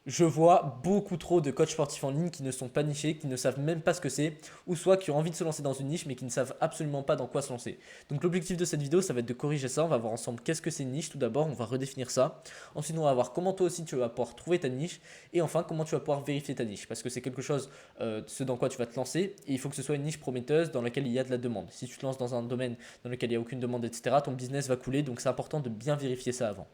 Je vois beaucoup trop de coachs sportifs en ligne qui ne sont pas nichés, qui ne savent même pas ce que c'est, ou soit qui ont envie de se lancer dans une niche mais qui ne savent absolument pas dans quoi se lancer. Donc l'objectif de cette vidéo, ça va être de corriger ça. On va voir ensemble qu'est-ce que c'est une niche. Tout d'abord, on va redéfinir ça. Ensuite, on va voir comment toi aussi tu vas pouvoir trouver ta niche. Et enfin, comment tu vas pouvoir vérifier ta niche. Parce que c'est quelque chose, ce dans quoi tu vas te lancer. Et il faut que ce soit une niche prometteuse dans laquelle il y a de la demande. Si tu te lances dans un domaine dans lequel il n'y a aucune demande, etc., ton business va couler. Donc c'est important de bien vérifier ça avant.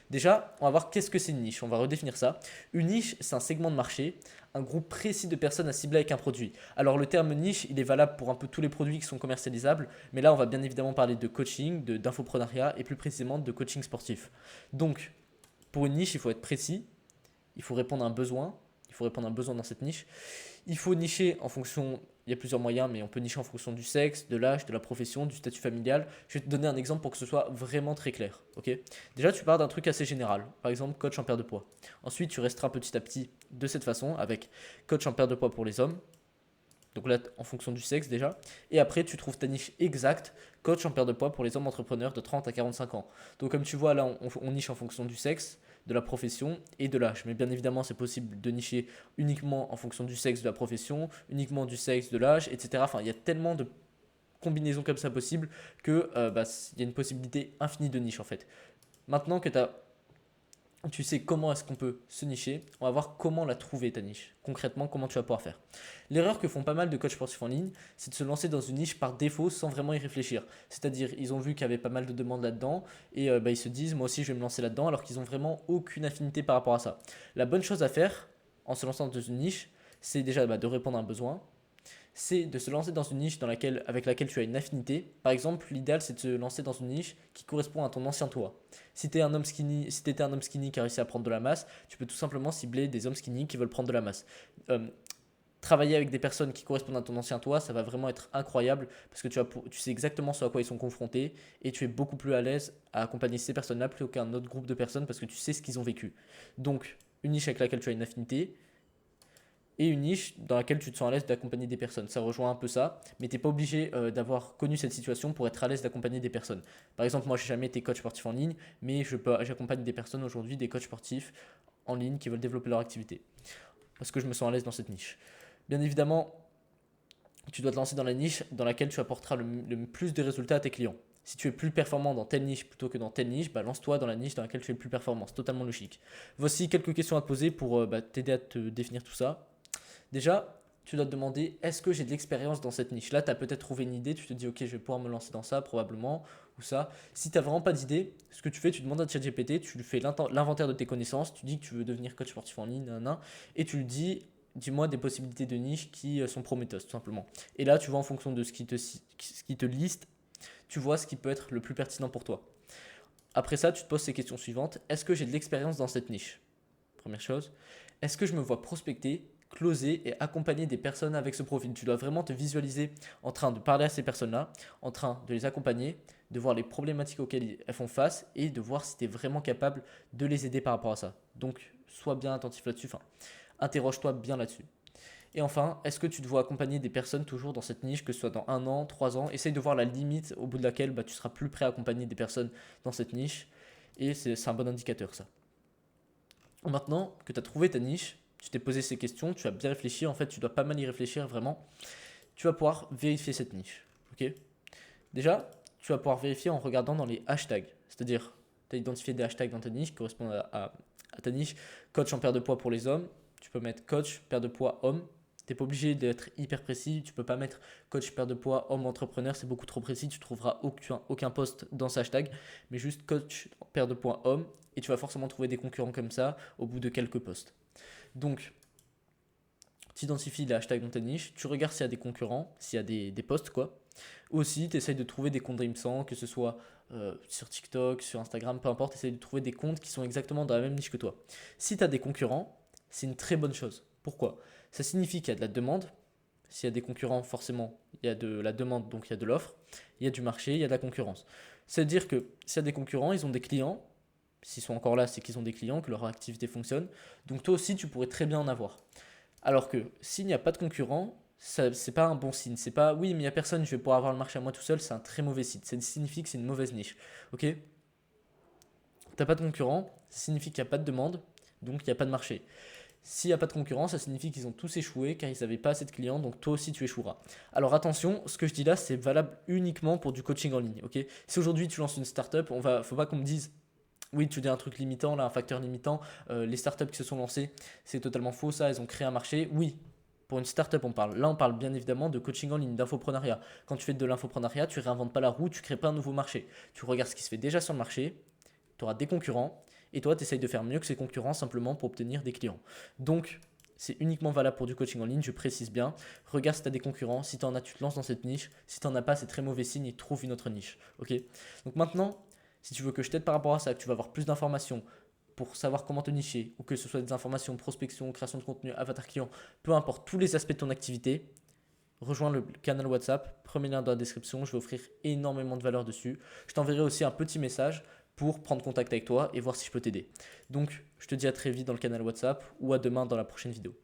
Déjà, on va voir qu'est-ce que c'est une niche. On va redéfinir ça. Une niche, c'est un segment de marché, un groupe précis de personnes à cibler avec un produit. Alors le terme niche, il est valable pour un peu tous les produits qui sont commercialisables, mais là on va bien évidemment parler de coaching, d'infoprenariat et plus précisément de coaching sportif. Donc, pour une niche, il faut être précis, il faut répondre à un besoin, il faut répondre à un besoin dans cette niche. Il faut nicher en fonction, il y a plusieurs moyens, mais on peut nicher en fonction du sexe, de l'âge, de la profession, du statut familial. Je vais te donner un exemple pour que ce soit vraiment très clair. Ok. Déjà, tu pars d'un truc assez général, par exemple coach en perte de poids. Ensuite, tu resteras petit à petit de cette façon avec coach en perte de poids pour les hommes. Donc là, en fonction du sexe déjà. Et après, tu trouves ta niche exacte, coach en perte de poids pour les hommes entrepreneurs de 30 à 45 ans. Donc comme tu vois, là, on niche en fonction du sexe, de la profession et de l'âge. Mais bien évidemment, c'est possible de nicher uniquement en fonction du sexe, de la profession, uniquement du sexe, de l'âge, etc. Enfin, il y a tellement de combinaisons comme ça possibles que il y a une possibilité infinie de niche en fait. Maintenant que tu sais comment est-ce qu'on peut se nicher, on va voir comment la trouver ta niche. Concrètement, comment tu vas pouvoir faire. L'erreur que font pas mal de coachs sportifs en ligne, c'est de se lancer dans une niche par défaut sans vraiment y réfléchir. C'est-à-dire, ils ont vu qu'il y avait pas mal de demandes là-dedans et ils se disent, moi aussi je vais me lancer là-dedans alors qu'ils ont vraiment aucune affinité par rapport à ça. La bonne chose à faire en se lançant dans une niche, c'est déjà de répondre à un besoin, c'est de se lancer dans une niche avec laquelle tu as une affinité. Par exemple, l'idéal c'est de se lancer dans une niche qui correspond à ton ancien toi. Si tu es un homme skinny, si étais un homme skinny qui a réussi à prendre de la masse, tu peux tout simplement cibler des hommes skinny qui veulent prendre de la masse. Euh, Travailler avec des personnes qui correspondent à ton ancien toi, ça va vraiment être incroyable parce que tu sais exactement ce à quoi ils sont confrontés et tu es beaucoup plus à l'aise à accompagner ces personnes-là plutôt qu'un autre groupe de personnes parce que tu sais ce qu'ils ont vécu. Donc, une niche avec laquelle tu as une affinité, et une niche dans laquelle tu te sens à l'aise d'accompagner des personnes. Ça rejoint un peu ça, mais tu n'es pas obligé d'avoir connu cette situation pour être à l'aise d'accompagner des personnes. Par exemple, moi, je n'ai jamais été coach sportif en ligne, mais j'accompagne des personnes aujourd'hui, des coachs sportifs en ligne qui veulent développer leur activité. Parce que je me sens à l'aise dans cette niche. Bien évidemment, tu dois te lancer dans la niche dans laquelle tu apporteras le plus de résultats à tes clients. Si tu es plus performant dans telle niche plutôt que dans telle niche, lance-toi dans la niche dans laquelle tu es le plus performant. C'est totalement logique. Voici quelques questions à te poser pour t'aider à te définir tout ça. Déjà, tu dois te demander, est-ce que j'ai de l'expérience dans cette niche? Là, tu as peut-être trouvé une idée, tu te dis, ok, je vais pouvoir me lancer dans ça, probablement, ou ça. Si tu n'as vraiment pas d'idée, ce que tu fais, tu demandes à ChatGPT, tu lui fais l'inventaire de tes connaissances, tu dis que tu veux devenir coach sportif en ligne, nanana, et tu lui dis, dis-moi des possibilités de niche qui sont prometteuses, tout simplement. Et là, tu vois en fonction de ce qui te liste, tu vois ce qui peut être le plus pertinent pour toi. Après ça, tu te poses ces questions suivantes. Est-ce que j'ai de l'expérience dans cette niche? Première chose. Est-ce que je me vois prospecter, closer et accompagner des personnes avec ce profil? Tu dois vraiment te visualiser en train de parler à ces personnes-là, en train de les accompagner, de voir les problématiques auxquelles elles font face et de voir si tu es vraiment capable de les aider par rapport à ça. Donc, sois bien attentif là-dessus, enfin, interroge-toi bien là-dessus. Et enfin, est-ce que tu te vois accompagner des personnes toujours dans cette niche, que ce soit dans 1 an, 3 ans? Essaye de voir la limite au bout de laquelle tu seras plus prêt à accompagner des personnes dans cette niche. Et c'est un bon indicateur ça. Maintenant que tu as trouvé ta niche, tu t'es posé ces questions, tu as bien réfléchi, en fait tu dois pas mal y réfléchir vraiment, tu vas pouvoir vérifier cette niche. Ok. Déjà, tu vas pouvoir vérifier en regardant dans les hashtags. C'est-à-dire, tu as identifié des hashtags dans ta niche qui correspondent à ta niche. Coach en perte de poids pour les hommes, tu peux mettre coach perte de poids homme. Tu n'es pas obligé d'être hyper précis, tu peux pas mettre coach perte de poids homme entrepreneur, c'est beaucoup trop précis, tu trouveras aucun post dans ce hashtag, mais juste coach perte de poids homme, et tu vas forcément trouver des concurrents comme ça au bout de quelques posts. Donc, tu identifies les hashtags dans ta niche, tu regardes s'il y a des concurrents, s'il y a des posts, quoi. Aussi, tu essayes de trouver des comptes Dreamsang, que ce soit sur TikTok, sur Instagram, peu importe, essaye de trouver des comptes qui sont exactement dans la même niche que toi. Si tu as des concurrents, c'est une très bonne chose. Pourquoi? Ça signifie qu'il y a de la demande. S'il y a des concurrents, forcément, il y a de la demande, donc il y a de l'offre. Il y a du marché, il y a de la concurrence. C'est-à-dire que s'il y a des concurrents, ils ont des clients. S'ils sont encore là, c'est qu'ils ont des clients, que leur activité fonctionne. Donc toi aussi, tu pourrais très bien en avoir. Alors que s'il n'y a pas de concurrent, c'est pas un bon signe. C'est pas oui, mais il n'y a personne, je vais pouvoir avoir le marché à moi tout seul, c'est un très mauvais signe. Ça signifie que c'est une mauvaise niche. Ok. T'as pas de concurrent, ça signifie qu'il n'y a pas de demande. donc il n'y a pas de marché. S'il n'y a pas de concurrence, ça signifie qu'ils ont tous échoué car ils n'avaient pas assez de clients, donc toi aussi tu échoueras. Alors attention, ce que je dis là, c'est valable uniquement pour du coaching en ligne. Ok, si aujourd'hui tu lances une startup, faut pas qu'on me dise oui, tu dis un truc limitant, là, un facteur limitant. Les startups qui se sont lancées, c'est totalement faux ça, elles ont créé un marché. Oui, pour une startup, on parle. Là, on parle bien évidemment de coaching en ligne, d'infoprenariat. Quand tu fais de l'infoprenariat, tu réinventes pas la roue, tu crées pas un nouveau marché. Tu regardes ce qui se fait déjà sur le marché, tu auras des concurrents, et toi, tu essayes de faire mieux que ces concurrents simplement pour obtenir des clients. Donc, c'est uniquement valable pour du coaching en ligne, je précise bien. Regarde si tu as des concurrents, si tu en as, tu te lances dans cette niche. Si tu n'en as pas, c'est très mauvais signe et trouve une autre niche. Ok. Donc maintenant, si tu veux que je t'aide par rapport à ça, que tu vas avoir plus d'informations pour savoir comment te nicher, ou que ce soit des informations, prospection, création de contenu, avatar client, peu importe tous les aspects de ton activité, rejoins le canal WhatsApp, premier lien dans la description, je vais offrir énormément de valeur dessus. Je t'enverrai aussi un petit message pour prendre contact avec toi et voir si je peux t'aider. Donc, je te dis à très vite dans le canal WhatsApp ou à demain dans la prochaine vidéo.